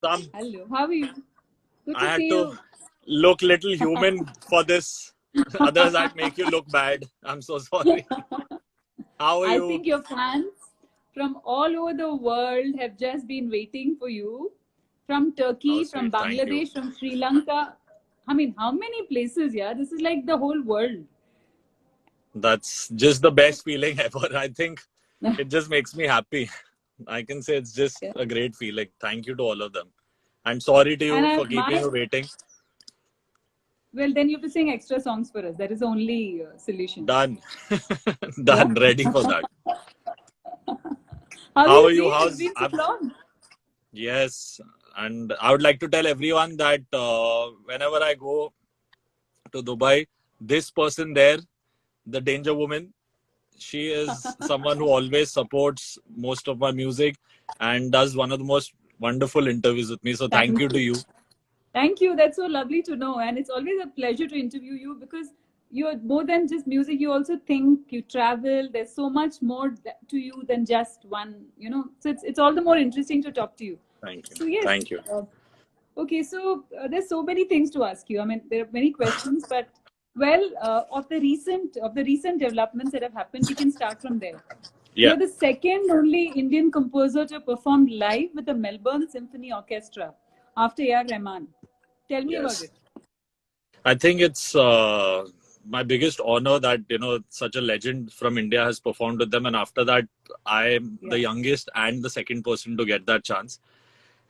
Some Hello, how are you? Good I to had see to you. look little human for this. Others I'd make you look bad. I'm so sorry. How are I you? think your fans from all over the world have just been waiting for you. From Oh, Turkey, from sweet. Thank you. Bangladesh, from Sri Lanka. I mean, how many places, yeah? This is like the whole world. That's just the best feeling ever. I think it just makes me happy. I can say it's just Yeah. a great feeling. Thank you to all of them. And sorry to And you for keeping my, you waiting. well, then you have to sing extra songs for us. That is the only solution. Done. Yeah. Done. Ready for that. How have How you are you? been? It's How's been so long. Yes. And I would like to tell everyone that whenever I go to Dubai, this person there, the Danger Woman, she is someone who always supports most of my music and does one of the most wonderful interviews with me. So thank Thank you to you. you. Thank you. That's so lovely to know. And it's always a pleasure to interview you because you're more than just music. You also think, you travel. There's so much more to you than just one, So it's all the more interesting to talk to you. Thank you. So, yes. Thank you. Okay. So, there's so many things to ask you. I mean, there are many questions, but well, of the recent developments that have happened, we can start from there. Yeah. You're the second only Indian composer to perform live with the Melbourne Symphony Orchestra after A.R. Rahman. Tell me about Yes. it. I think it's my biggest honor that such a legend from India has performed with them, and after that, I'm the Yeah. youngest and the second person to get that chance.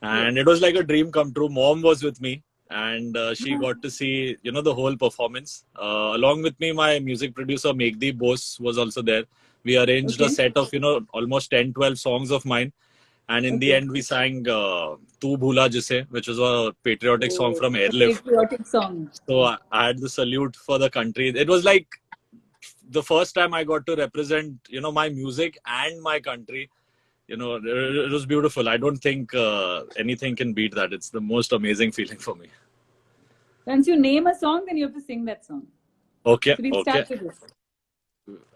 Yes. And it was like a dream come true. Mom was with me, and she got to see the whole performance. Along with me, my music producer Megdeep Bose was also there. We arranged a Okay. set of almost 10, 12 songs of mine, and in the Okay. end we sang "Tu Bhula Jise," which was a patriotic song Oh, from a Airlift. patriotic song. So I had the salute for the country. It was like the first time I got to represent my music and my country. It was beautiful. I don't think anything can beat that. It's the most amazing feeling for me. Once you name a song, then you have to sing that song. Okay, So we'll okay. start with this.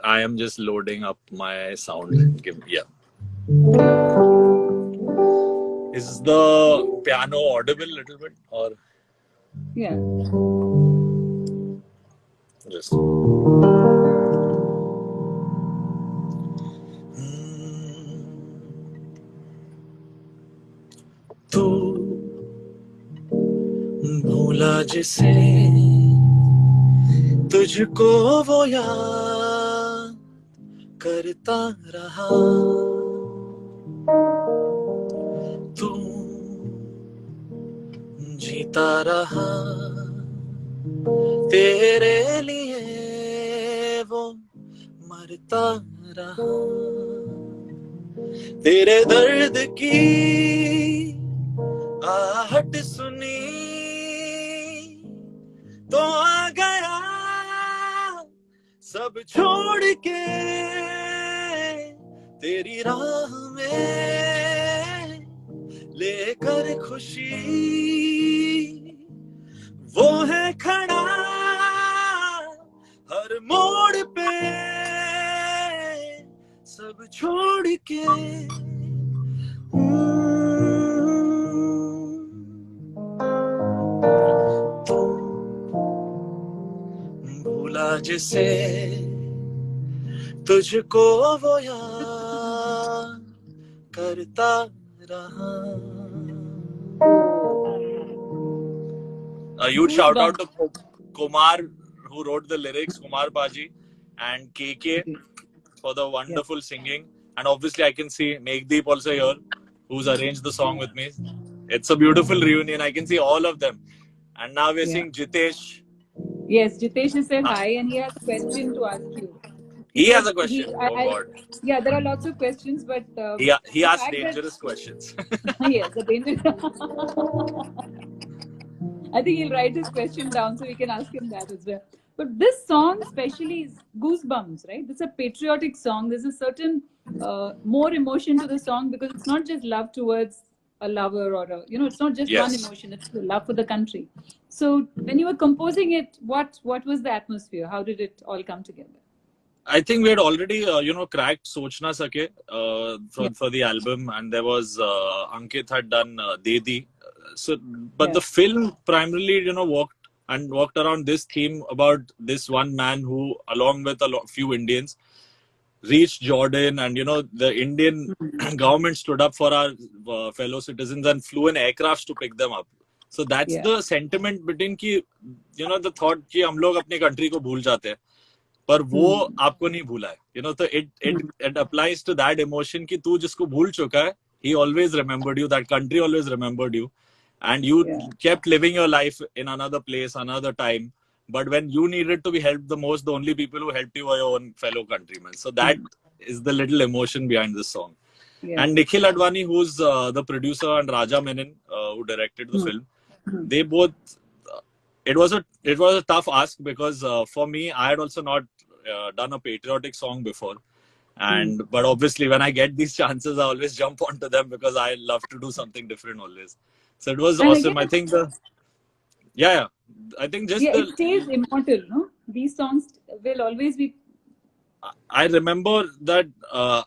I am just loading up my sound. Yeah. Is the piano audible a little bit or Yeah. just? तू भूला जिसे तुझको वो याद करता रहा तू जीता रहा तेरे लिए वो मरता रहा तेरे दर्द की आहट सुनी तो आ गया सब छोड़ के तेरी राह में लेकर खुशी वो है खड़ा हर मोड़ पे सब छोड़ के भूला जिसे तुझको वो याद करता रहा. A huge shout out to Kumar who wrote the lyrics, Kumar Baji, and KK for the wonderful singing. And obviously, I can see Megdeep also here, who's arranged the song with me. It's a beautiful reunion. I can see all of them. And now we're seeing Jitesh. Yes, Jitesh has said hi and he has a question to ask you. He has Said a question. Oh God. yeah, there are lots of questions, but He the asked fact that dangerous questions. yes, the danger. I think he'll write his question down so we can ask him that as well. But this song, especially, is Goosebumps, right? It's a patriotic song. There's a certain more emotion to the song because it's not just love towards a lover or it's not just one Yes. emotion. It's the love for the country. So when you were composing it, what was the atmosphere? How did it all come together? I think we had already, cracked Soch Na Sake Yeah. for the album, and there was Ankit had done Dedi. So, but Yeah. the film primarily, walked around this theme about this one man who, along with few Indians, reached Jordan, and the Indian government stood up for our fellow citizens and flew in aircrafts to pick them up. So that's Yeah. the sentiment between कि the thought कि हम लोग अपनी country को भूल जाते हैं, पर वो आपको नहीं भूला है. So it applies to that emotion कि तू जिसको भूल चुका है, he always remembered you, that country always remembered you, and you Yeah. kept living your life in another place, another time. But when you needed to be helped the most, the only people who helped you were your own fellow countrymen. So that is the little emotion behind this song. Yeah. And Nikhil Advani, who's the producer, and Raja Menon, who directed the film, they both. It was a tough ask because for me, I had also not done a patriotic song before, but obviously when I get these chances, I always jump onto them because I love to do something different always. So it was And awesome. again, I think yeah. I think just yeah, it stays immortal, no? These songs will always be. I remember that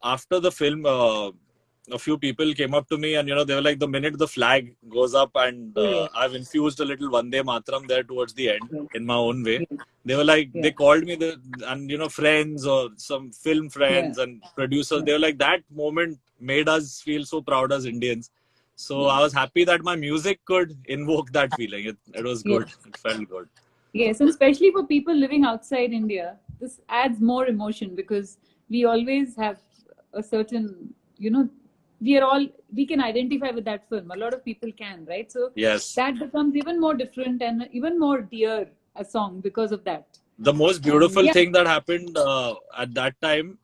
after the film, a few people came up to me and they were like, the minute the flag goes up, and I've infused a little Vande Mataram there towards the end in my own way. Yes. They were like, Yeah. they called me and friends or some film friends and producers. They were like, that moment made us feel so proud as Indians. So I was happy that my music could invoke that feeling. It was good. It felt good. Yes, and especially for people living outside India, this adds more emotion because we always have a certain, we can identify with that film. A lot of people can, right? So Yes. that becomes even more different and even more dear a song because of that. The most beautiful thing that happened at that time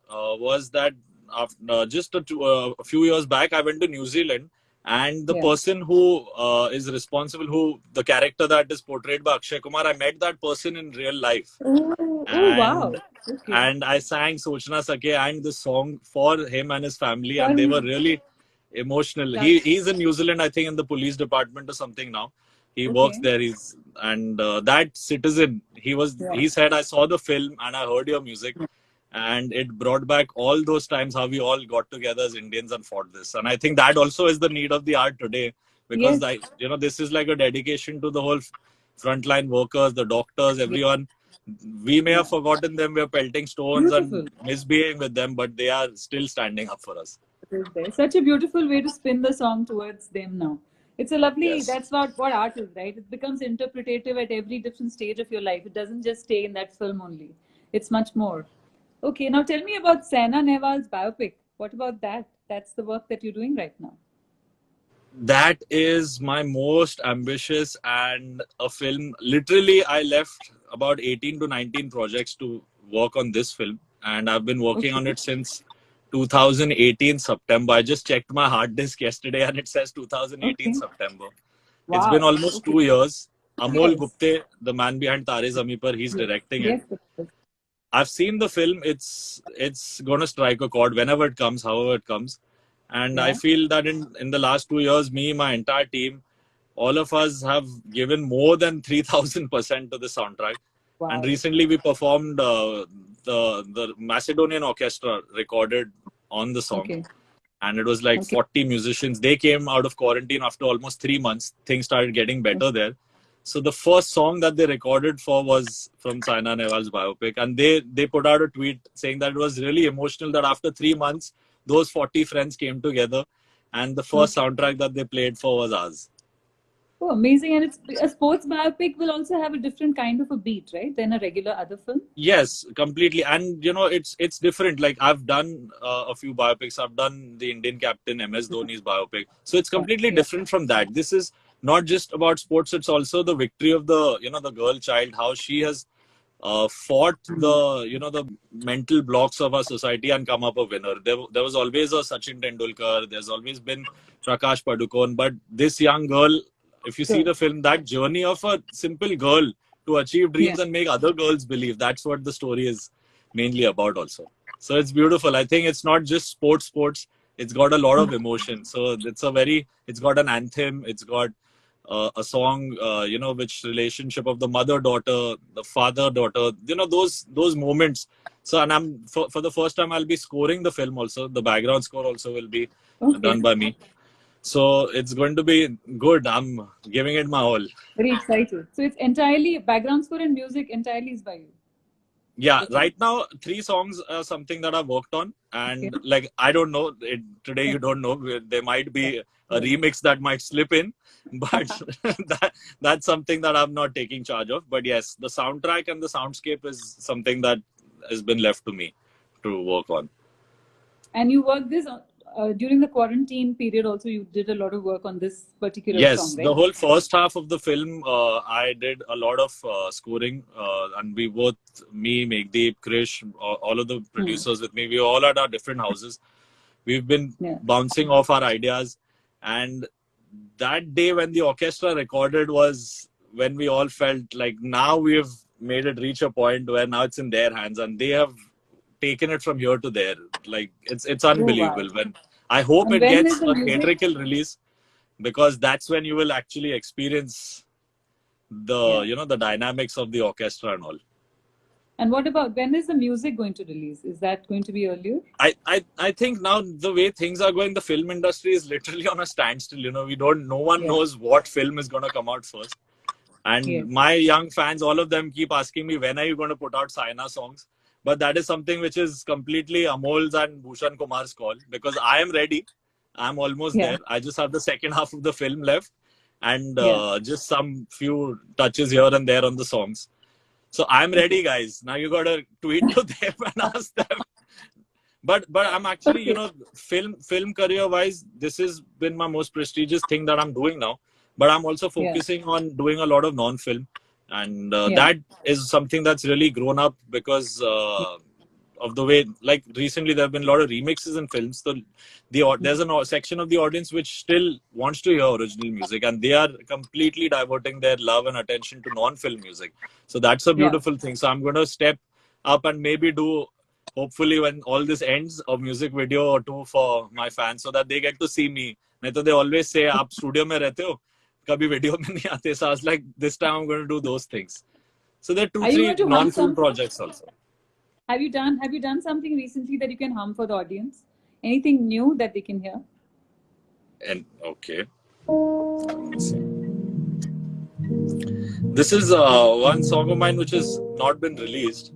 was that after, just a few years back, I went to New Zealand, and the person who is responsible, the character that is portrayed by Akshay Kumar, I met that person in real life. Oh, wow. Okay. And I sang Sochna Sake and the song for him and his family, and they were really emotional. He's in New Zealand, I think, in the police department or something now. He works there. That citizen, he said, I saw the film and I heard your music, and it brought back all those times how we all got together as Indians and fought this. And I think that also is the need of the art today, because this is like a dedication to the whole frontline workers, the doctors, everyone. We may have forgotten them, we're pelting stones and misbehaving with them, but they are still standing up for us. Such a beautiful way to spin the song towards them now. It's a lovely, that's what art is, right? It becomes interpretative at every different stage of your life. It doesn't just stay in that film only. It's much more. Okay, now tell me about Saina Nehwal's biopic. What about that? That's the work that you're doing right now. That is my most ambitious and a film. Literally, I left about 18 to 19 projects to work on this film, and I've been working on it since 2018 September. I just checked my hard disk yesterday and it says 2018 September. Wow. It's been almost 2 years. Amol Gupte, the man behind Tare Zameen Par, he's directing it. I've seen the film. It's going to strike a chord whenever it comes, however it comes. And I feel that in the last 2 years, me, my entire team, all of us have given more than 3,000% to the soundtrack. Wow. And recently we performed the Macedonian orchestra recorded on the song. And it was like 40 musicians. They came out of quarantine after almost 3 months. Things started getting better there. So the first song that they recorded for was from Saina Nehwal's biopic. And they put out a tweet saying that it was really emotional that after 3 months, those 40 friends came together and the first soundtrack that they played for was ours. Oh, amazing. And it's a sports biopic will also have a different kind of a beat, right, than a regular other film? Yes, completely. And, it's different. Like, I've done a few biopics. I've done the Indian captain MS Dhoni's biopic. So it's completely different from that. This is not just about sports. It's also the victory of the girl child, how she has fought the mental blocks of our society and come up a winner. There was always a Sachin Tendulkar. There's always been Prakash Padukone. But this young girl, if you see the film, that journey of a simple girl to achieve dreams and make other girls believe, that's what the story is mainly about also. So it's beautiful. I think it's not just sports. It's got a lot of emotion. So it's got an anthem. It's got a song, which relationship of the mother-daughter, the father-daughter, those moments. So, and for the first time, I'll be scoring the film also. The background score also will be done by me. So it's going to be good. I'm giving it my all. Very excited. So it's entirely background score and music entirely is by you. Yeah, Okay. right now 3 songs are something that I've worked on, and Okay. like I don't know today. You don't know. There might be a remix that might slip in, but that's something that I'm not taking charge of. But yes, the soundtrack and the soundscape is something that has been left to me to work on. And you worked this during the quarantine period also. You did a lot of work on this particular Yes, song, the right? whole first half of the film, I did a lot of scoring, and we both, me, Megdeep, Krish, all of the producers with me, we all at our different houses. We've been Yeah. bouncing off our ideas, and that day when the orchestra recorded was when we all felt like now we've made it reach a point where now it's in their hands, and they have taken it from here to there. Like it's Oh, wow. unbelievable. When I hope And it when gets is the a music? theatrical release, because that's when you will actually experience the dynamics of the orchestra and all. And what about when is the music going to release? Is that going to be earlier? I think now the way things are going, the film industry is literally on a standstill. No one knows what film is going to come out first. And my young fans, all of them keep asking me, when are you going to put out Saina songs? But that is something which is completely Amol's and Bhushan Kumar's call, because I am ready. I'm almost there. I just have the second half of the film left, and just some few touches here and there on the songs. So I'm ready, guys. Now you got to tweet to them and ask them. But I'm actually, film career wise, this has been my most prestigious thing that I'm doing now. But I'm also focusing on doing a lot of non-film, and that is something that's really grown up because of the way, like recently there have been a lot of remixes in films. So there's a section of the audience which still wants to hear original music, and they are completely diverting their love and attention to non-film music. So that's a beautiful thing. So I'm going to step up and maybe do, hopefully when all this ends, a music video or two for my fans so that they get to see me. नहीं तो they always say आप studio में रहते हो, कभी video में नहीं आते. So I was like, this time I'm going to do those things. So there are 2-3 non-film projects also. Have you done something recently that you can hum for the audience? Anything new that they can hear? And okay. Let's see. This is one song of mine which has not been released.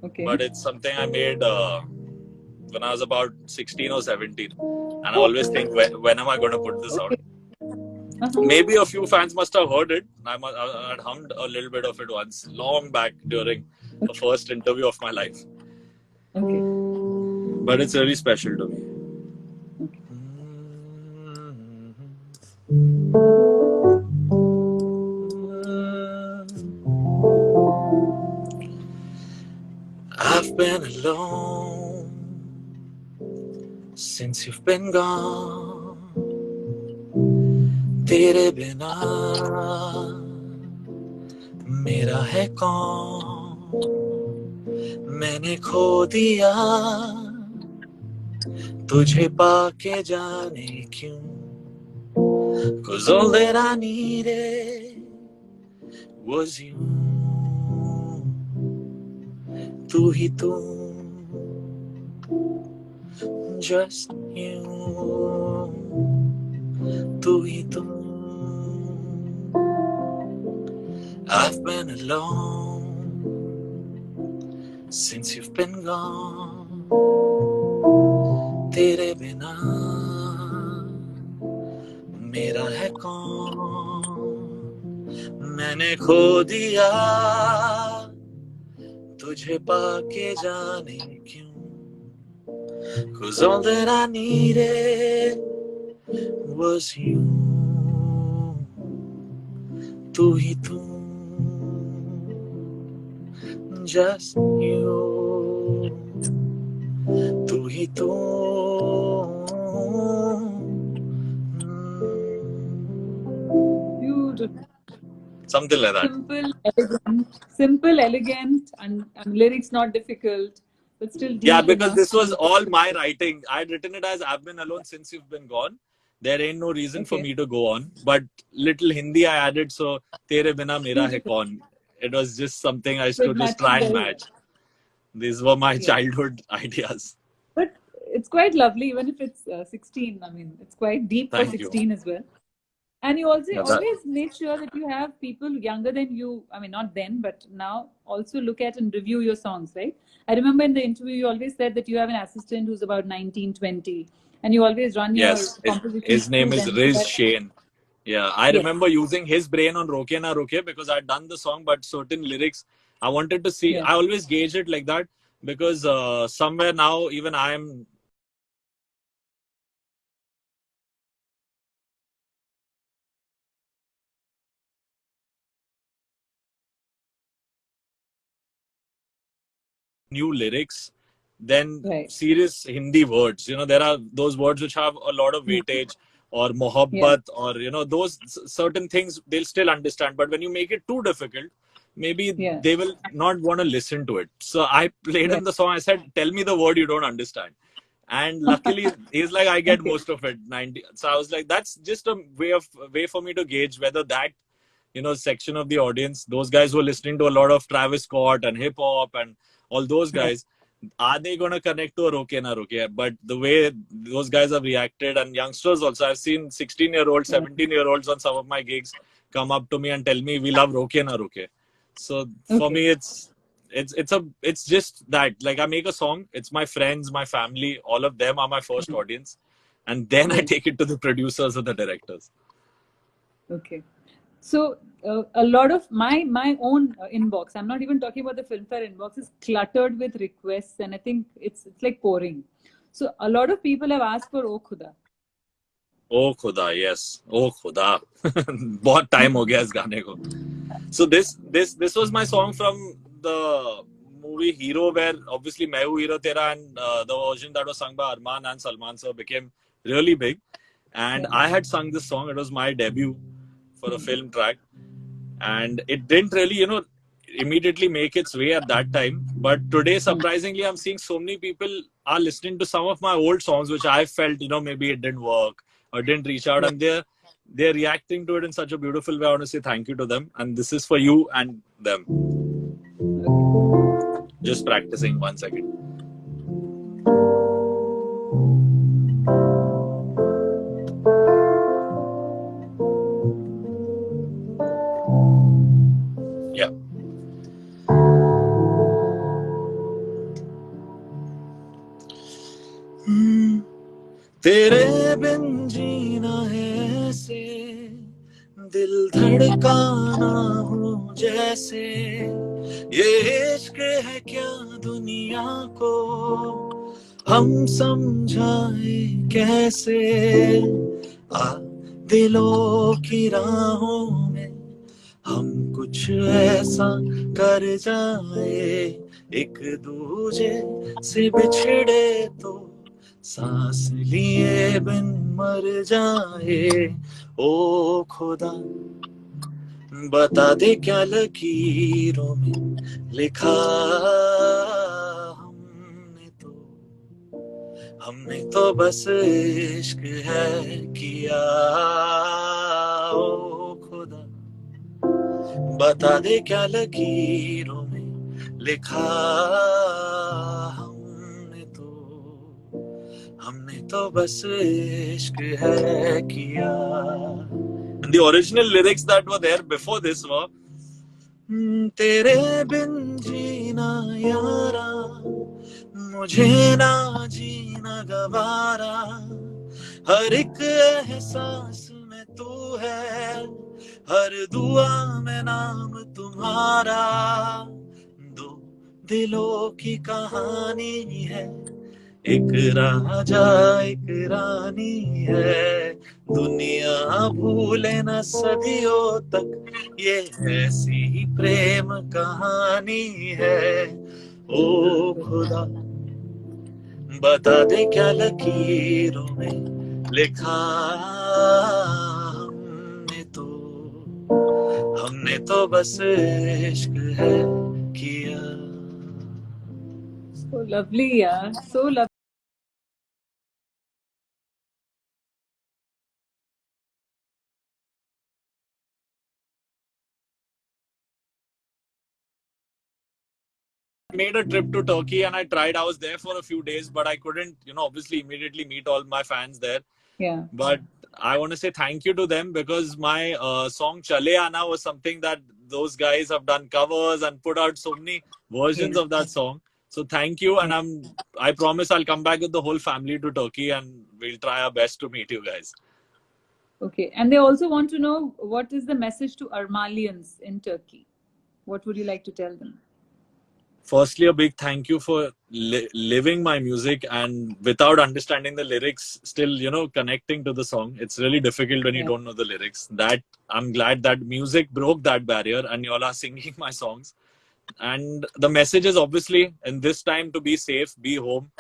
Okay. But it's something I made when I was about 16 or 17. And I always think, when am I going to put this out? Maybe a few fans must have heard it. I had hummed a little bit of it once, long back during the first interview of my life. Okay. But it's really special to me. I've been alone since you've been gone. तेरे बिना मेरा है कौन? मैंने खो दिया तुझे पाके जाने क्यों? 'Cause all that I needed was you. तू ही तू, just you. तू ही तू. I've been alone since you've been gone. तेरे बिना मेरा है कौन? मैंने खो दिया तुझे पाके जाने क्यों? 'Cause all that I needed was you. तू ही तू, just you. तू ही तू. Beautiful. Something like that. Simple, elegant, and lyrics not difficult, but still deep. Yeah, because this was all my writing. I'd written it as I've been alone since you've been gone. There ain't no reason for me to go on. But little Hindi I added, so Tere Bina Mera Hai Kaun. It was just something I used to just try and match. These were my childhood ideas. But it's quite lovely, even if it's 16. I mean, it's quite deep for Thank you. 16 as well. And you also Yeah, always make sure that you have people younger than you. I mean, not then, but now also look at and review your songs, right? I remember in the interview, you always said that you have an assistant who's about 19, 20, and you always run your yes, compositions his name through is them. So Riz that, Shane. Yeah, I yes, remember using his brain on Roke Na Roke because I'd done the song, but certain lyrics I wanted to see. yeah, I always gauge it like that because somewhere now, even I am new lyrics than right. serious Hindi words. You know, there are those words which have a lot of Hmm. weightage or Yeah, mohabbat or, you know, those certain things they'll still understand. But when you make it too difficult, maybe yeah, they will not want to listen to it. So I played yeah. him the song. I said, tell me the word you don't understand. And luckily, he's like, I get Okay. most of it, 90. So I was like, that's just a way for me to gauge whether that, you know, section of the audience, those guys who are listening to a lot of Travis Scott and hip hop and all those Yeah. guys, are they going to connect to a Roke Na Roke? But the way those guys have reacted, and youngsters also, I've seen 16-year-olds, Yeah. 17-year-olds on some of my gigs come up to me and tell me we love Roke Na Roke. So for Okay. me, it's just that, like, I make a song, it's my friends, my family, all of them are my first audience, and then I Yes. take it to the producers or the directors. Okay. So a lot of my own inbox, I'm not even talking about the Filmfare inbox, is cluttered with requests, and I think it's like pouring. So a lot of people have asked for O Khuda. ओ खुदा yes ओ खुदा बहुत time हो गया इस गाने को so this was my song from the movie Hero, where obviously मैं हूँ हीरो तेरा, and the version that was sung by Arman and Salman sir became really big, and Yeah. I had sung this song. It was my debut for a Hmm. film track, and it didn't really, you know, immediately make its way at that time. But today, Hmm. surprisingly, I'm seeing so many people are listening to some of my old songs which I felt, you know, maybe it didn't work or didn't reach out, Yeah. and they're reacting to it in such a beautiful way. I want to say thank you to them, and this is for you and them. Okay. Just practicing 1 second. Yeah. तेरे बिन जीना है ऐसे, दिल धड़काना हो जैसे, ये इश्क है क्या दुनिया को हम समझाए कैसे, आ दिलों की राहों में हम कुछ ऐसा कर जाए, एक दूजे से बिछड़े तो सांस लिए बिन मर जाए, ओ खुदा बता दे क्या लकीरों में लिखा, हमने तो बस इश्क है किया, ओ खुदा बता दे क्या लकीरों में लिखा, हमने तो बस इश्क है किया. And the original lyrics that were there before this were, तेरे बिन जीना यारा, मुझे ना जीना गवारा, हर एक एहसास में तू है, हर दुआ में नाम तुम्हारा, दो दिलों की कहानी है, एक राजा एक रानी है, दुनिया भूले न सदियों तक ये ऐसी ही प्रेम कहानी है, ओ खुदा बता दे क्या लकीरों में लिखा, हमने तो बस इश्क है किया. So lovely, yeah. So lovely. made a trip to Turkey and I tried. I was there for a few days, but I couldn't, obviously immediately meet all my fans there. Yeah. But I want to say thank you to them because my song Chale Aana was something that those guys have done covers and put out so many versions of that song. So thank you, and I promise I'll come back with the whole family to Turkey and we'll try our best to meet you guys. Okay, and they also want to know what is the message to Armalians in Turkey. What would you like to tell them? Firstly, a big thank you for living my music and without understanding the lyrics, still, connecting to the song. It's really difficult when you don't know the lyrics. That I'm glad that music broke that barrier and you all are singing my songs. And the message is obviously in this time to be safe, be home,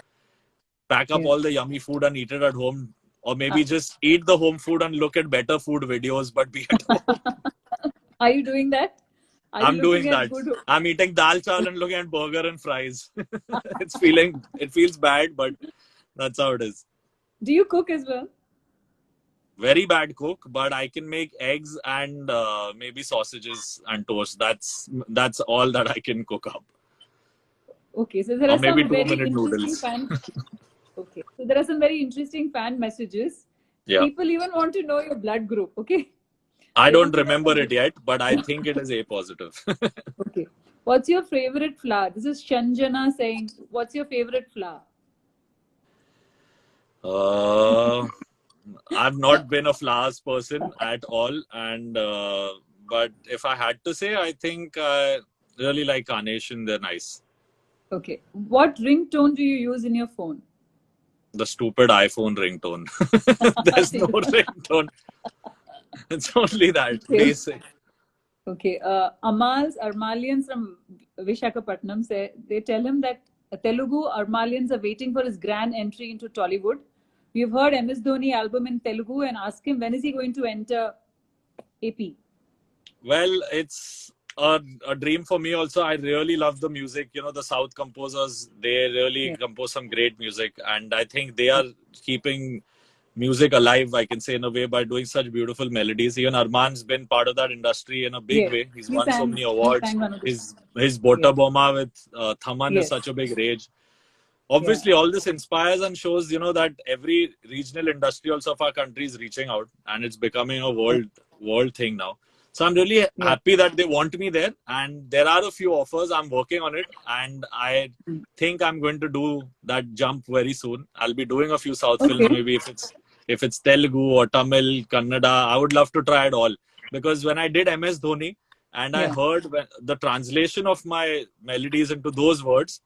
pack up all the yummy food and eat it at home. Or maybe just eat the home food and look at better food videos, but be at home. Are you doing that? I'm doing that. I'm eating dal chawal and looking at burger and fries. It feels bad, but that's how it is. Do you cook as well? Very bad cook, but I can make eggs and maybe sausages and toast. That's all that I can cook up. Okay, so there are maybe some very 2-minute noodles. Okay, so there are some very interesting fan messages. Yeah. People even want to know your blood group. Okay. I don't remember it yet, but I think it is A positive. Okay. What's your favorite flower? This is Shanjana saying, what's your favorite flower? I've not been a flowers person at all. And but if I had to say, I think I really like carnation. They're nice. Okay. What ringtone do you use in your phone? The stupid iPhone ringtone. There's no ringtone. It's only that. Basic. Okay. Armalians from Vishakhapatnam say they tell him that Telugu Armalians are waiting for his grand entry into Tollywood. We've heard MS Dhoni album in Telugu and ask him when is he going to enter AP? Well, it's a dream for me also. I really love the music. The South composers, they really compose some great music. And I think they are keeping music alive, I can say, in a way, by doing such beautiful melodies. Even Arman's been part of that industry in a big way. He's won so many awards. His Bota Boma with Thaman is such a big rage. Obviously, all this inspires and shows, that every regional industry also of our country is reaching out and it's becoming a world thing now. So I'm really happy that they want me there, and there are a few offers. I'm working on it, and I think I'm going to do that jump very soon. I'll be doing a few South films, maybe if it's Telugu or Tamil, Kannada. I would love to try it all, because when I did MS Dhoni and I heard the translation of my melodies into those words,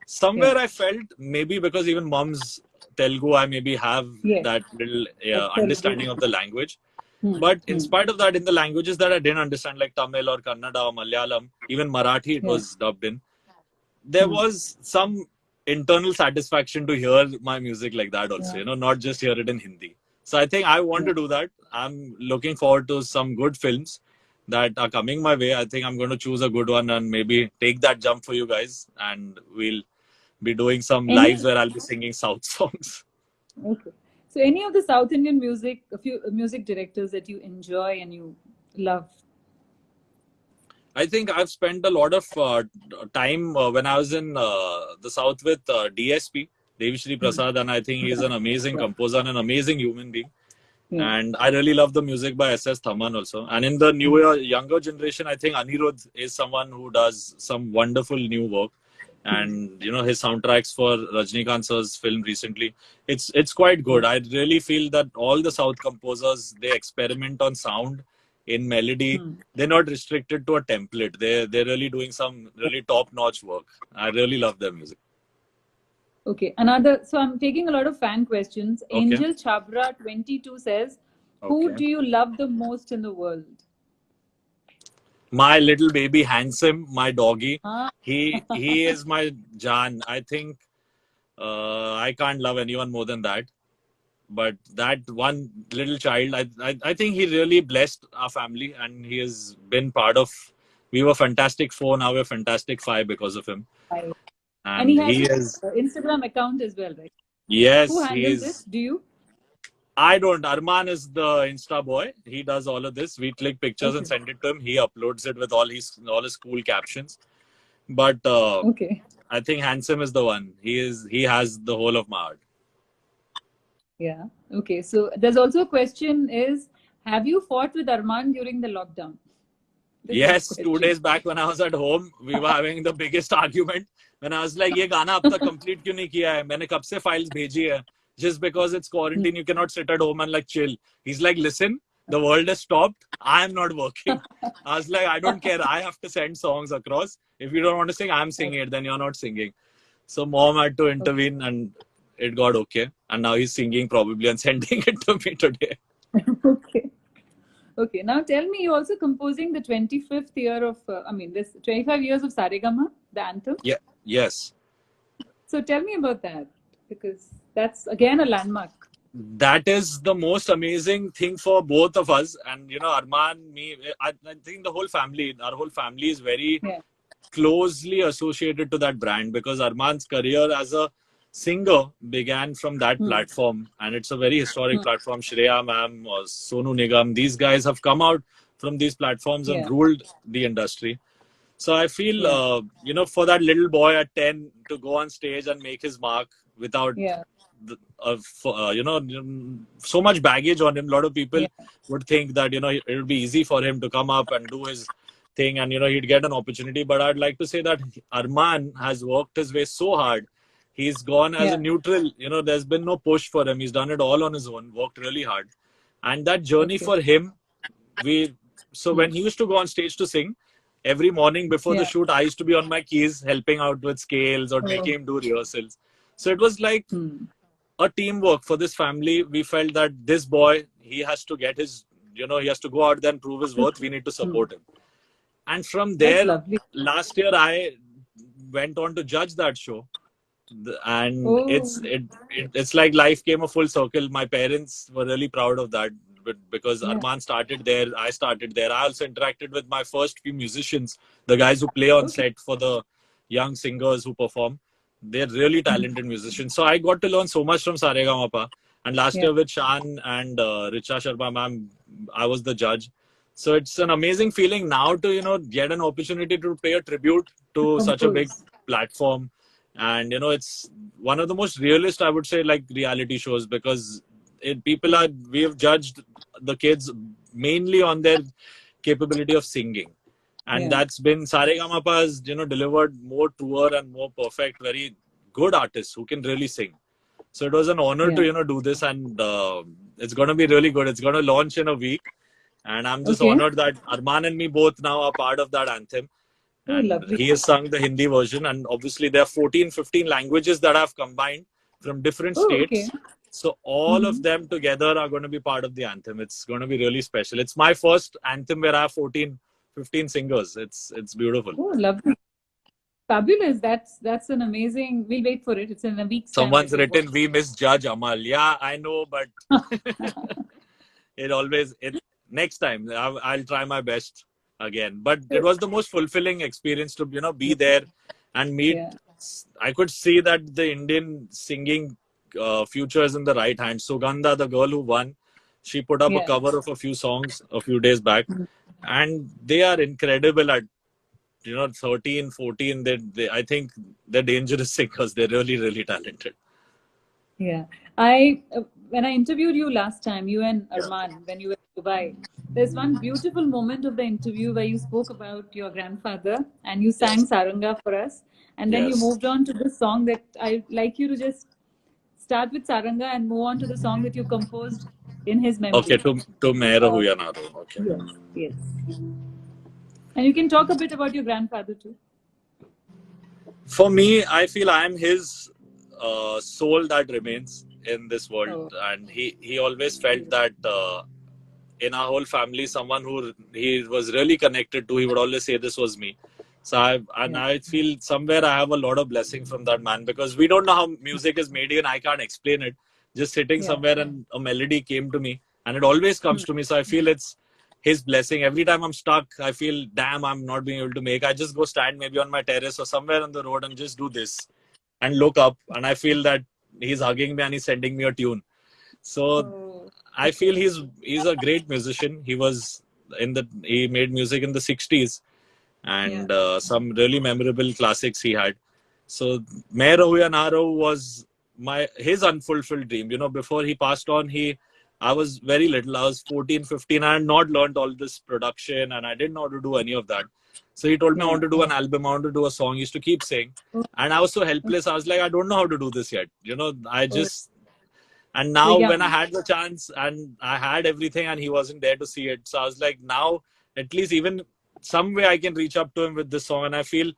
somewhere I felt maybe because even mom's Telugu, I maybe have that little understanding of the language. But in spite of that, in the languages that I didn't understand, like Tamil or Kannada or Malayalam, even Marathi, it was dubbed in. There was some internal satisfaction to hear my music like that also, not just hear it in Hindi. So I think I want to do that. I'm looking forward to some good films that are coming my way. I think I'm going to choose a good one and maybe take that jump for you guys. And we'll be doing some lives where I'll be singing South songs. Okay. So any of the South Indian music, a few music directors that you enjoy and you love? I think I've spent a lot of time when I was in the South with DSP, Devishri Prasad, and I think he's an amazing composer and an amazing human being. And I really love the music by S.S. Thaman also. And in the younger generation, I think Anirudh is someone who does some wonderful new work. And his soundtracks for Rajnikant sir's film recently, it's quite good. I really feel that all the South composers, they experiment on sound, in melody. They're not restricted to a template. They're really doing some really top-notch work. I really love their music. Okay, so I'm taking a lot of fan questions. Okay. Angel Chabra 22 says, who do you love the most in the world? My little baby Handsome, my doggy. He is my Jaan. I think I can't love anyone more than that. But that one little child, I think he really blessed our family, and he has been part of. We were Fantastic 4, now we're Fantastic 5 because of him. And he has an Instagram account as well, right? Yes. Who handles this? Do you? I don't. Arman is the Insta boy. He does all of this. We click pictures and send it to him. He uploads it with all his cool captions. But I think Handsome is the one. He has the whole of my heart. Yeah. Okay. So there's also a question is, have you fought with Arman during the lockdown? This is a Yes, 2 question. days back when I was at home, we were having the biggest argument. When I was like, "ये गाना अब तक complete क्यों नहीं किया है? मैंने कब से files भेजी है? Just because it's quarantine, you cannot sit at home and like chill." He's like, "Listen, the world has stopped. I am not working." I was like, "I don't care. I have to send songs across. If you don't want to sing, I'm singing it. Then you're not singing." So mom had to intervene, and it got okay. And now he's singing probably and sending it to me today. Okay. Okay. Now tell me, you're also composing the 25th year of, this 25 years of Saregama, the anthem. Yeah. Yes. So tell me about that, because that's again a landmark. That is the most amazing thing for both of us. And, Arman, me, I think our whole family is very Yeah. closely associated to that brand, because Arman's career as a singer began from that platform, and it's a very historic platform. Shreya ma'am or Sonu Nigam, these guys have come out from these platforms and Yeah. ruled the industry. So I feel, Yeah. for that little boy at 10 to go on stage and make his mark without, Yeah. so much baggage on him. A lot of people Yeah. would think that, it would be easy for him to come up and do his thing and, he'd get an opportunity. But I'd like to say that Arman has worked his way so hard. He's gone as a neutral, there's been no push for him. He's done it all on his own, worked really hard. And that journey for him, when he used to go on stage to sing, every morning before the shoot, I used to be on my keys helping out with scales or making him do rehearsals. So it was like a teamwork for this family. We felt that this boy, he has to get his, he has to go out there and prove his worth. We need to support him. And from there, last year, I went on to judge that show. And it's like life came a full circle. My parents were really proud of that, because Arman started there, I started there. I also interacted with my first few musicians, the guys who play on set for the young singers who perform. They're really talented musicians. So I got to learn so much from Saregama. And last year with Shan and Richa Sharma ma'am, I was the judge. So it's an amazing feeling now to, get an opportunity to pay a tribute to such a big platform. And, it's one of the most realist, I would say, like reality shows, because we have judged the kids mainly on their capability of singing. And that's been, Saregama has, delivered more truer and more perfect, very good artists who can really sing. So it was an honor to, do this, and it's going to be really good. It's going to launch in a week. And I'm just honored that Arman and me both now are part of that anthem. And he has sung the Hindi version. And obviously there are 14, 15 languages that I've combined from different states. So all of them together are going to be part of the anthem. It's going to be really special. It's my first anthem where I have 14, 15 singers. It's beautiful. Oh, lovely. Fabulous. That's an amazing. We'll wait for it. It's in a week's time. Someone's written, "We misjudge Amal." Yeah, I know, but next time I'll try my best again. But it was the most fulfilling experience to, be there and meet. I could see that the Indian singing future is in the right hand. Sugandha, the girl who won, she put up a cover of a few songs a few days back, and they are incredible at 13, 14. I think they're dangerous singers. They're really, really talented. Yeah. When I interviewed you last time, you and Arman, when you were in Dubai, there's one beautiful moment of the interview where you spoke about your grandfather and you sang Saranga for us. And then you moved on to this song that I'd like you to just start with Saranga and move on to the song that you composed in his memory. Okay, to Main Rahu Ya Na Rahu. Okay. Yes. And you can talk a bit about your grandfather too. For me, I feel I am his soul that remains in this world. And he always felt that in our whole family, someone who he was really connected to, he would always say this was me. So I feel somewhere I have a lot of blessing from that man, because we don't know how music is made and I can't explain it. Just sitting somewhere and a melody came to me, and it always comes to me. So I feel it's his blessing. Every time I'm stuck, I feel, damn, I'm not being able to make. I just go stand maybe on my terrace or somewhere on the road and just do this and look up, and I feel that he's hugging me and he's sending me a tune. So I feel he's a great musician. He made music in the 60s, and some really memorable classics he had. So Main Rahu Ya Na Rahu was his unfulfilled dream. Before he passed on, I was very little. I was 14, 15. I had not learned all this production and I didn't know how to do any of that. So he told me I want to do an album, I want to do a song. He used to keep saying. And I was so helpless. I was like, I don't know how to do this yet. I just. And now when I had the chance and I had everything and he wasn't there to see it. So I was like, now at least even some way I can reach up to him with this song. And I feel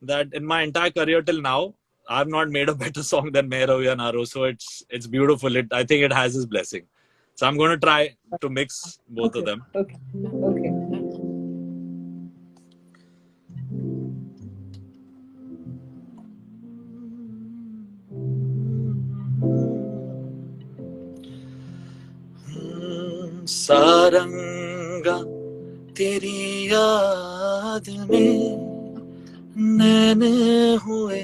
that in my entire career till now, I've not made a better song than Main Rahu Ya Na Rahu. So it's beautiful. I think it has his blessing. So I'm going to try to mix both of them. Okay. Saranga तेरी याद में नैन हुए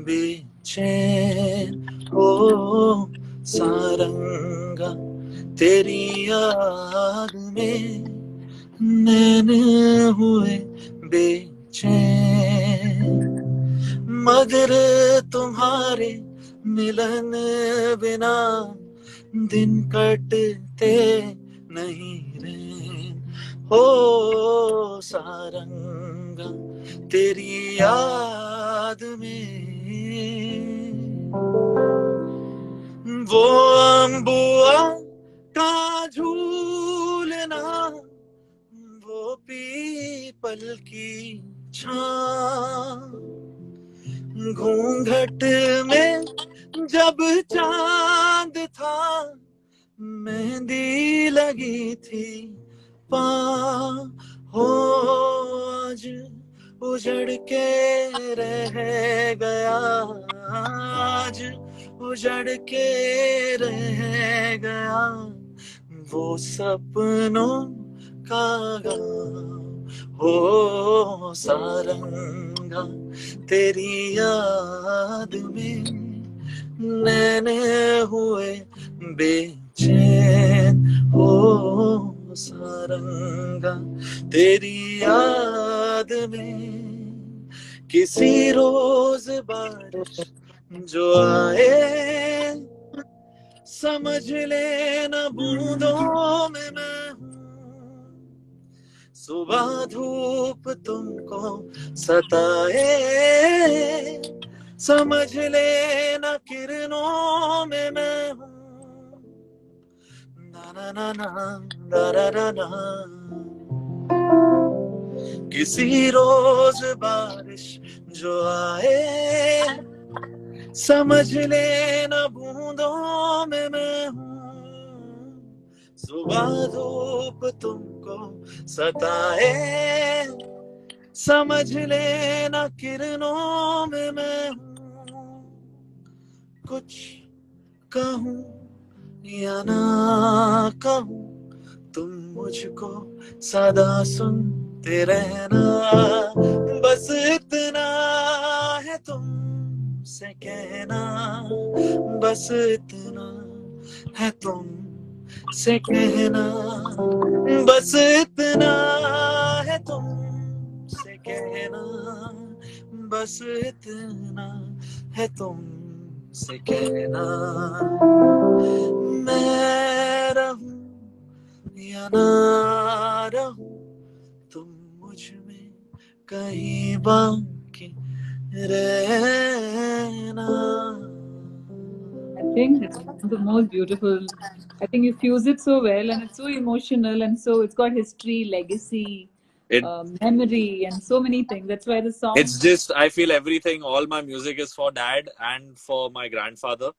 बेचैन हो सारंगा तेरी याद में नैन हुए बेचैन मगर तुम्हारे मिलन बिना दिन कटते नहीं रे हो सारंगा तेरी याद में वो अम्बुआ का झूलना वो पीपल की छां घूंघट में जब चांद था मेहंदी लगी थी हो आज उजड़ के रह गया आज उजड़ के रह गया वो सपनों का गाँव हो सारंगा तेरी याद में नैन हुए बेचैन हो सारंगा तेरी याद में किसी रोज बारिश जो आए समझ लेना बूंदों में मैं हूँ सुबह धूप तुमको सताए समझ लेना किरणों में मैं हूँ ना ना ना ना ना किसी रोज बारिश जो आए समझ लेना बूंदों में मैं हूँ सुबह धूप तुमको सताए समझ लेना किरणों में मैं हूँ कुछ कहूँ या ना कहूँ तुम मुझको सदा सुनते रहना बस इतना है तुमसे कहना बस इतना है तुमसे कहना बस इतना है तुमसे कहना बस इतना है तुमसे कहना मैं रहूं या ना रहूं तुम मुझ में कहीं बाकी रहना I think it's the most beautiful. I think you fuse it so well, and it's so emotional, and so it's got history, legacy, memory, and so many things. That's why the song. It's just I feel everything. All my music is for Dad and for my grandfather.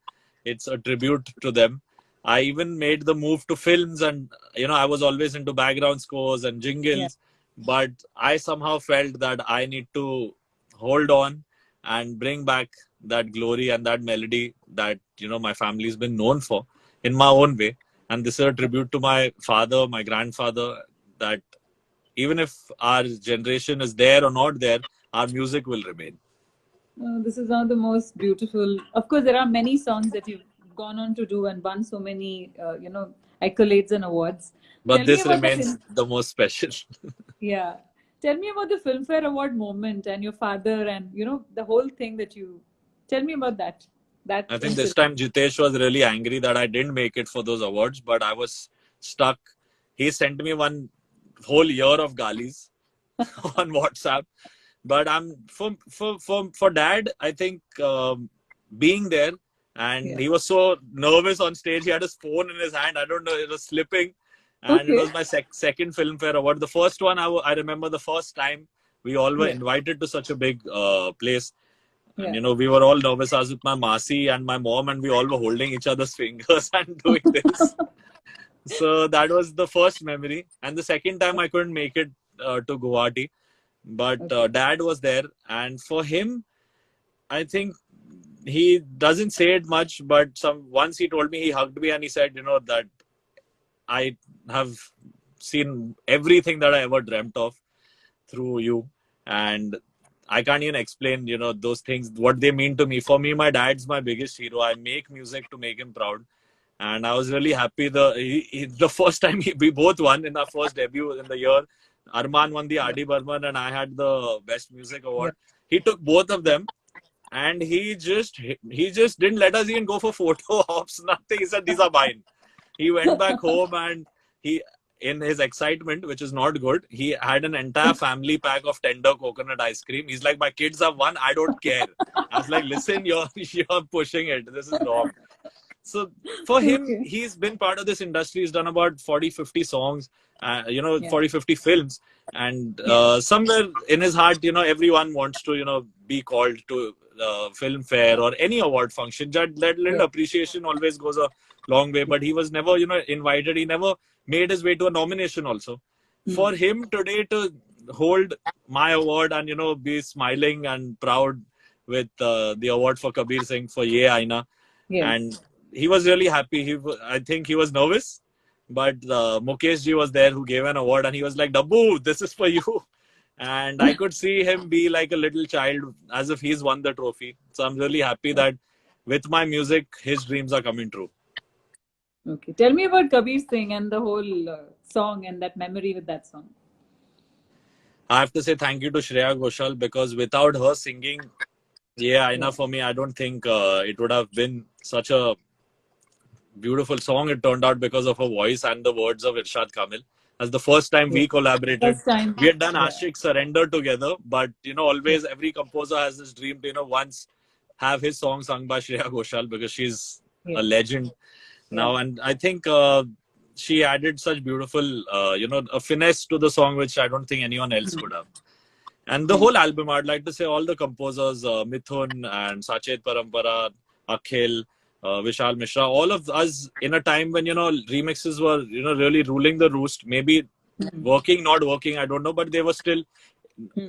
It's a tribute to them. I even made the move to films, and I was always into background scores and jingles, but I somehow felt that I need to hold on and bring back that glory and that melody that my family's been known for in my own way. And this is a tribute to my father, my grandfather, that even if our generation is there or not there, our music will remain. This is one of the most beautiful. Of course, there are many songs that you've gone on to do and won so many, accolades and awards. But this remains the most special. Yeah. Tell me about the Filmfare Award moment and your father and the whole thing that you. Tell me about that. That I think this incident. time Jitesh was really angry that I didn't make it for those awards, but I was stuck. He sent me one whole year of galis on WhatsApp. But I'm for dad. I think being there, and Yeah. he was so nervous on stage. He had his phone in his hand. I don't know. It was slipping, and it Okay. was my second Filmfare award. The first one, I remember the first time we all were Yeah. invited to such a big place. And Yeah. we were all nervous. I was with my Masi and my mom, and we all were holding each other's fingers and doing this. So that was the first memory. And the second time I couldn't make it to Guwahati, but Okay. dad was there. And for him, I think he doesn't say it much, but once he told me, he hugged me and he said, that I have seen everything that I ever dreamt of through you. And I can't even explain, those things, what they mean to me. For me, my dad's my biggest hero. I make music to make him proud. And I was really happy. The first time we both won in our first debut in the year. Arman won the R.D. Burman and I had the Best Music Award. He took both of them, and he just didn't let us even go for photo ops. Nothing. He said, "These are mine." He went back home, and he, in his excitement, which is not good, he had an entire family pack of tender coconut ice cream. He's like, "My kids have won. I don't care." I was like, "Listen, you're pushing it. This is wrong." So for him, Okay. he's been part of this industry. He's done about 40, 50 songs, Yeah. 40, 50 films. And Yeah. somewhere in his heart, everyone wants to, be called to film fair or any award function. That little Yeah. appreciation always goes a long way. But he was never, invited. He never made his way to a nomination also. For him today to hold my award and, be smiling and proud with the award for Kabir Singh for Ye Aina. Yes. And he was really happy. I think he was nervous, but Mukesh ji was there who gave an award, and he was like, "Dabbu, this is for you." And I could see him be like a little child, as if he's won the trophy. So I'm really happy that with my music, his dreams are coming true. Okay. Tell me about Kabir Singh and the whole song and that memory with that song. I have to say thank you to Shreya Ghoshal, because without her singing, Aina, for me, I don't think it would have been such a beautiful song. It turned out because of her voice and the words of Irshad Kamil. As the first time we collaborated, First time. we had done Ashik Surrender together, but always every composer has this dream to once have his song sung by Shreya Ghoshal, because she's a legend now. And I think she added such beautiful a finesse to the song which I don't think anyone else could have. And the whole album, I'd like to say all the composers, Mithun and Sachet Parampara, Akhil, Vishal Mishra, all of us in a time when, remixes were, really ruling the roost, maybe working, not working, I don't know, but they were still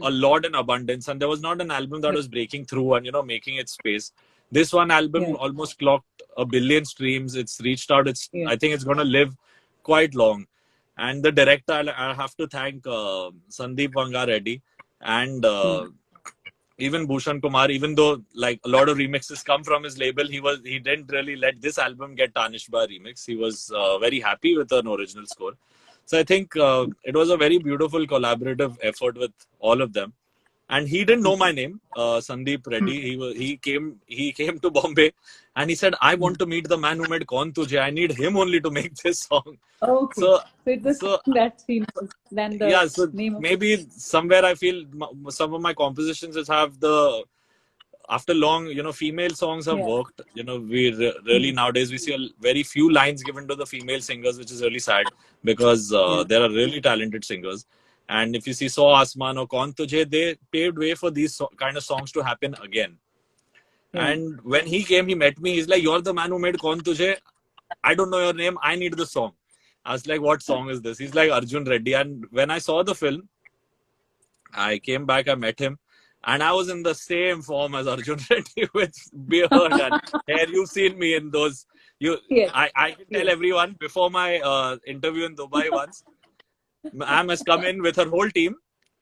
a lot in abundance. And there was not an album that was breaking through and, making its space. This one album almost clocked 1 billion streams. It's reached out. I think it's going to live quite long. And the director, I have to thank Sandeep Vanga Reddy and even Bhushan Kumar. Even though like a lot of remixes come from his label, he didn't really let this album get tarnished by a remix. He was very happy with an original score. So I think it was a very beautiful collaborative effort with all of them. And he didn't know my name, Sandeep Reddy. He came to Bombay, and he said, "I want to meet the man who made Kaun Tujhe. I need him only to make this song." Okay. So it was that he knows. Then the name of maybe somewhere I feel some of my compositions just have after long, female songs have worked. We really nowadays we see very few lines given to the female singers, which is really sad, because there are really talented singers. And if you see So Asman or Kaun Tujhe, they paved way for these kind of songs to happen again. And when he came, he met me. He's like, "You're the man who made Kaun Tujhe. I don't know your name. I need the song." I was like, "What song is this?" He's like, "Arjun Reddy." And when I saw the film, I came back, I met him. And I was in the same form as Arjun Reddy with beard and hair. You've seen me in those. I can tell everyone before my interview in Dubai once, Ma'am has come in with her whole team,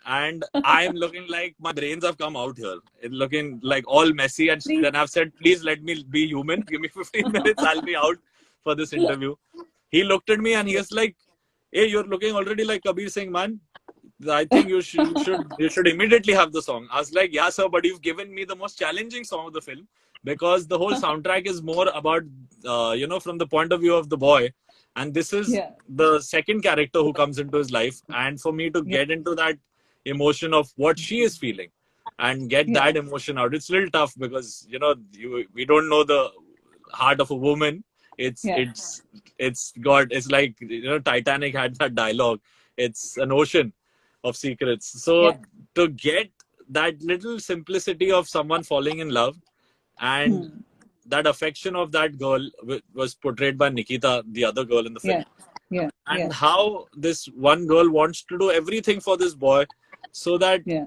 and I'm looking like my brains have come out here. It's looking like all messy. And then I've said, "Please let me be human. Give me 15 minutes. I'll be out for this interview." He looked at me and he was like, "Hey, you're looking already like Kabir Singh, man. I think you should immediately have the song. I was like, yeah, sir, but you've given me the most challenging song of the film because the whole soundtrack is more about, from the point of view of the boy. And this is Yeah. the second character who comes into his life. And for me to Yeah. get into that emotion of what she is feeling and get Yeah. that emotion out, it's a little tough because, we don't know the heart of a woman. It's, Yeah. it's, it's like, Titanic had that dialogue. It's an ocean of secrets. Yeah. So to get that little simplicity of someone falling in love and Hmm. that affection of that girl was portrayed by Nikita, the other girl in the film, Yeah. Yeah. and Yeah. how this one girl wants to do everything for this boy so that Yeah.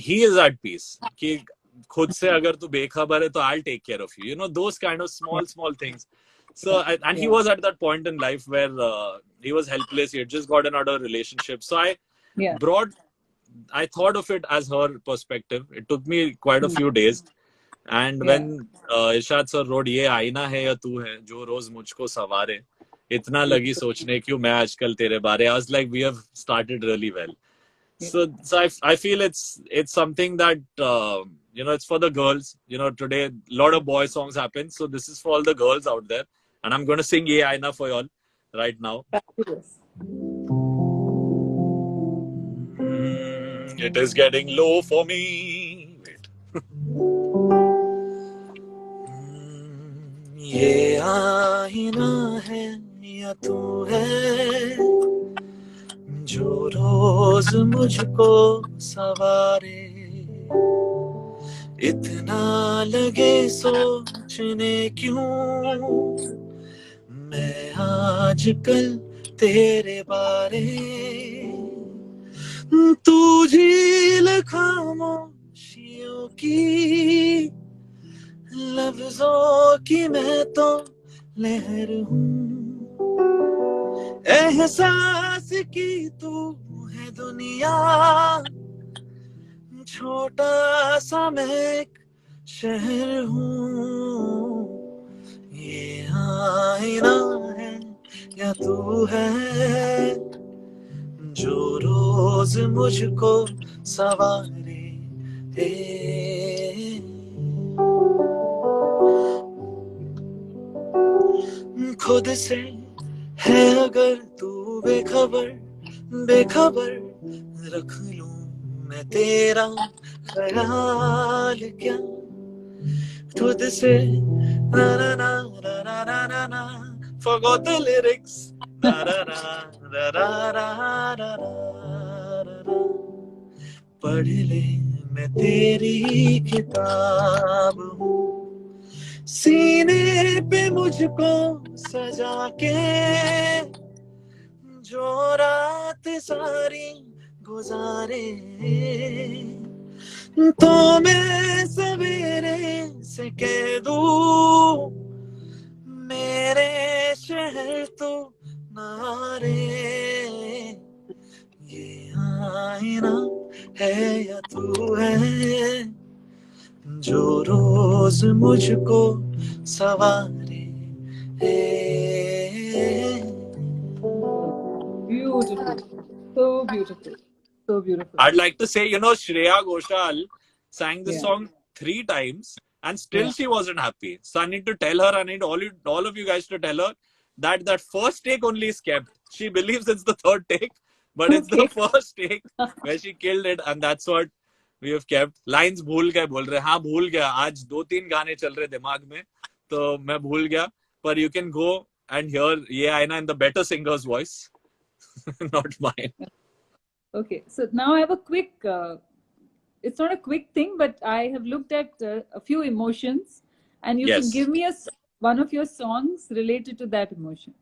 he is at peace. कि खुद से अगर तू बेखबर है तो I'll take care of you. Those kind of small things. So and he Yeah. was at that point in life where he was helpless. He had just gotten out of a relationship. So Yeah. I thought of it as her perspective. It took me quite a few days. And Yeah. when Irshad sir wrote ये आईना है या तू है जो रोज मुझको सवारे इतना लगी सोचने क्यों मैं आजकल तेरे बारे. I was like, we have started really well. So I feel it's something that it's for the girls. Today a lot of boy songs happen. So this is for all the girls out there. And I'm going to sing Ye Aina for y'all right now. Fabulous. It is getting low for me. Wait. ये आईना है या तू है जो रोज मुझको सवारे इतना लगे सोचने क्यों मैं आजकल तेरे बारे तू झील खामोशियों की लफ्जों की मैं तो लहर हूँ एहसास की तू है दुनिया छोटा सा मैं एक शहर हूँ ये आईना है या तू है जो रोज मुझको सवारे खुद से है अगर तू बेखबर रख लूं मैं तेरा ख्याल क्या खुद से ना ना ना ना ना ना ना ना forgot the lyrics na na na na na na na na पढ़ ले मैं तेरी किताब हूँ सीने पे मुझको सजा के जो रात सारी गुजारे तो मैं सवेरे से कह दूं मेरे शहर तो नारे ये आईना है या तू है जो रोज मुझको सवारे Beautiful. So beautiful. So beautiful. I'd like to say, Shreya Ghoshal sang this Yeah. song 3 times and still Yeah. she wasn't happy. So I need to tell her, I need all of you guys to tell her that first take only is kept. She believes it's the third take, but it's the first take where she killed it, and that's what we have kept. Lines भूल गए बोल रहे, हाँ भूल गया. आज 2-3 गाने चल रहे दिमाग में, तो मैं भूल गया. But you can go and hear Ye Aina in the better singer's voice, not mine. Okay, so now I have a quick, it's not a quick thing, but I have looked at a few emotions and you can Yes. give me one of your songs related to that emotion.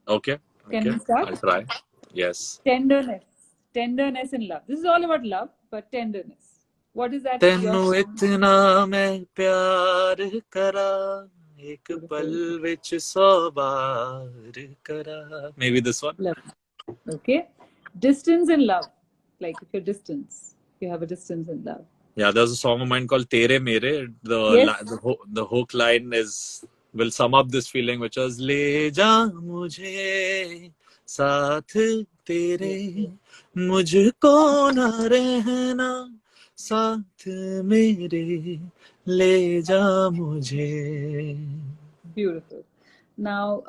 Okay. Can we start? I'll try. Yes. Tenderness in love. This is all about love, but tenderness. What is that? ਤੈਨੂੰ ਇਤਨਾ ਮੈਂ ਪਿਆਰ ਕਰਾਂ ਇੱਕ ਪਲ ਵਿੱਚ 100 ਵਾਰ ਕਰਾਂ. Maybe this one. Love. Okay. Distance in love. Like if you're distance, you have a distance in love. Yeah, there's a song of mine called Tere Mere. Yes. The hook line will sum up this feeling, which was ले जा मुझे साथ तेरे मुझको ना रहना, साथ मेरे ले जा मुझे. Beautiful. Now,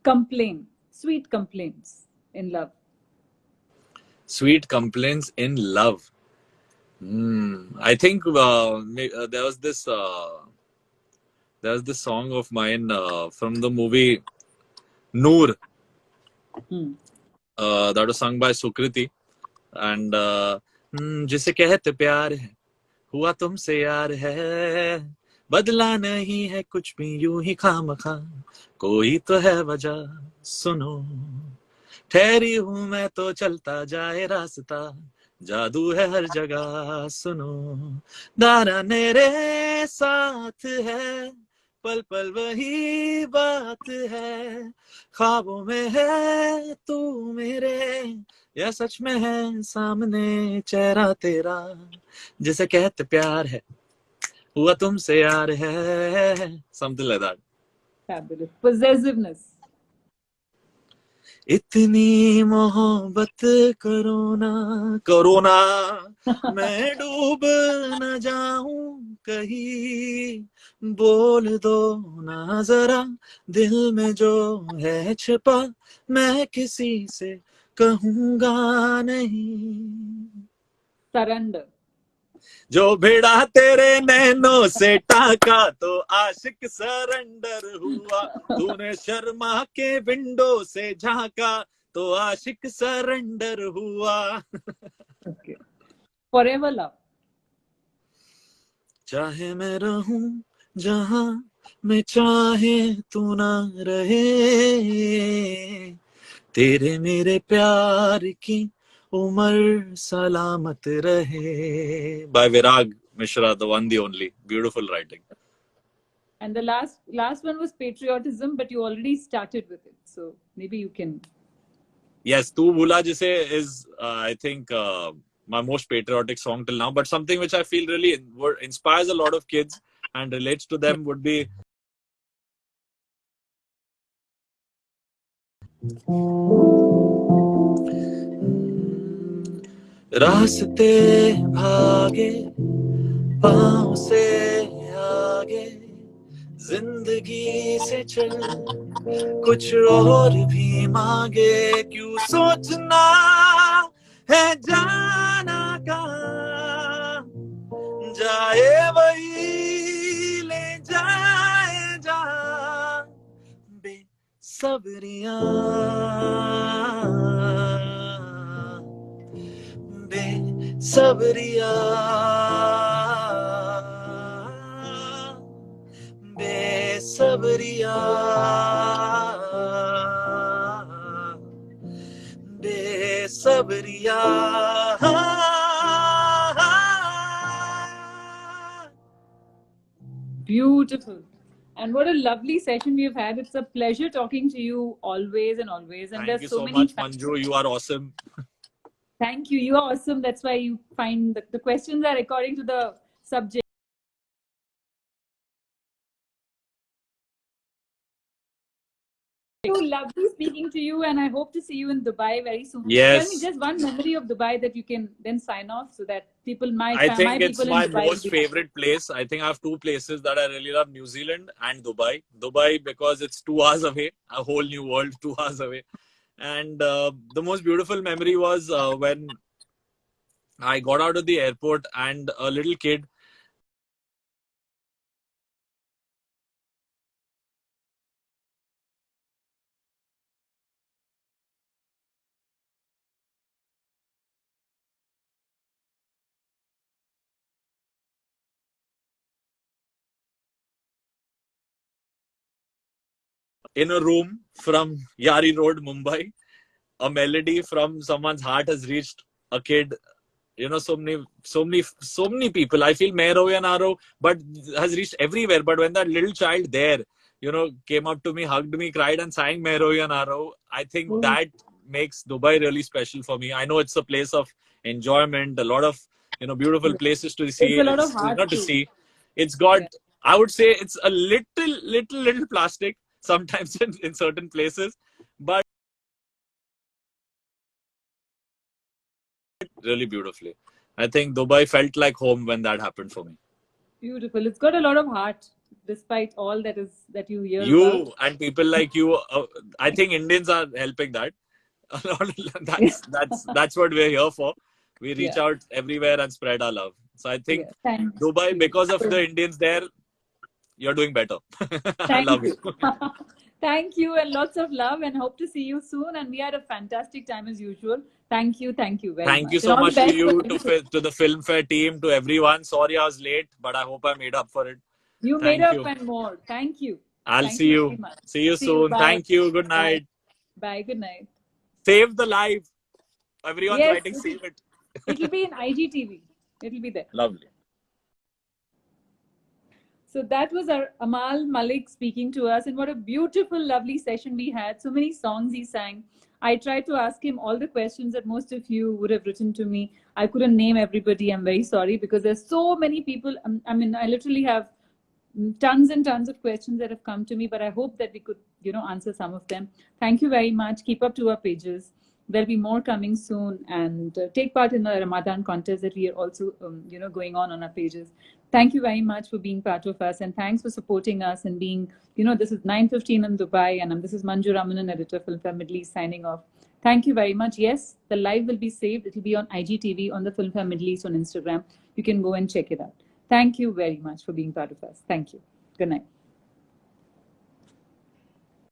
complain, sweet complaints in love. Sweet complaints in love. I think there was this song of mine from the movie Noor, Hmm. that was sung by Sukriti, and जिसे कहते प्यार है हुआ तुमसे यार है, बदला नहीं है कुछ भी यूं ही खामखा, कोई तो है वजह सुनो, ठहरी हूं मैं तो चलता जाए रास्ता, जादू है हर जगह सुनो, दाना मेरे साथ है, पल पल वही बात है, ख्वाबों में है तू मेरे, या सच में है सामने चेहरा तेरा, जिसे कहते प्यार है हुआ तुमसे यार है, something like that. Fabulous. Possessiveness. इतनी मोहब्बत करो ना, करो ना, मैं डूब न जाऊं कहीं, बोल दो ना जरा दिल में जो है छिपा, मैं किसी से कहूंगा नहीं. Surrender. जो भिड़ा तेरे नैनों से टाका तो आशिक सरेंडर हुआ, तूने शर्मा के विंडो से झांका तो आशिक सरेंडर हुआ. Okay. Forever love. चाहे मैं रहूं जहां मैं चाहे तू ना रहे, तेरे मेरे प्यार की उम्र सलामत रहे. By Virag Mishra, the one, the only. Beautiful writing. And the last one was patriotism, but you already started with it, so maybe you can. Yes, Tu Bhula Jise is, I think, my most patriotic song till now. But something which I feel really inspires a lot of kids and relates to them would be रास्ते भागे पाँव से आगे, जिंदगी से चल कुछ और भी मांगे, क्यों सोचना है जाना कहाँ, जाए वही ले जाए जहाँ, बेसब्रियां बेसब्रियां बेसब्रियां बेसब्रियां. Beautiful. And what a lovely session we've had. It's a pleasure talking to you always and always. And Thank there's you so so many much, Manju. You are awesome. Thank you. You are awesome. That's why you find the questions are according to the subject. Lovely speaking to you, and I hope to see you in Dubai very soon. Yes. Tell me just one memory of Dubai that you can then sign off, so that people, I think it's people my in Dubai most favorite place. I think I have two places that I really love: New Zealand and Dubai. Dubai because it's 2 hours away, a whole new world, 2 hours away. And the most beautiful memory was when I got out of the airport and a little kid in a room from Yari Road, Mumbai. A melody from someone's heart has reached a kid. You know, so many people. I feel Mehro and Aro, but has reached everywhere. But when that little child there, you know, came up to me, hugged me, cried, and sang Mehro and Aro, I think that makes Dubai really special for me. I know it's a place of enjoyment, a lot of beautiful places to see. It's a lot of heart not to too. see. It's got. I would say it's a little plastic sometimes in certain places, but really beautifully. I think Dubai felt like home when that happened for me. Beautiful. It's got a lot of heart, despite all that you hear about. You and people like you, I think Indians are helping that. That's what we're here for. We reach Yeah. out everywhere and spread our love. So I think Yeah. Thanks. Dubai, because of the Indians there, you're doing better. I Thank love you. you. Thank you, and lots of love, and hope to see you soon. And we had a fantastic time as usual. Thank you very Thank you much. And so all the much to best for you, next week. to the Filmfare team, to everyone. Sorry I was late, but I hope I made up for it. You made Thank up you. and more. Thank you. I'll Thank see you you. very much. See you See you. soon. Bye. Thank you. Good Bye. night. Bye. Good night. Save the live. Everyone's Yes, writing, save it. it'll be in IGTV. It'll be there. Lovely. So that was our Amal Malik speaking to us, and what a beautiful, lovely session we had. So many songs he sang. I tried to ask him all the questions that most of you would have written to me. I couldn't name everybody. I'm very sorry because there's so many people. I mean, I literally have tons and tons of questions that have come to me, but I hope that we could, answer some of them. Thank you very much. Keep up to our pages. There'll be more coming soon, and take part in the Ramadan contest that we are also, going on our pages. Thank you very much for being part of us, and thanks for supporting us and being, this is 9:15 in Dubai, and this is Manju Ramanan, editor, Filmfare Middle East, signing off. Thank you very much. Yes, the live will be saved. It will be on IGTV, on the Filmfare Middle East on Instagram. You can go and check it out. Thank you very much for being part of us. Thank you. Good night.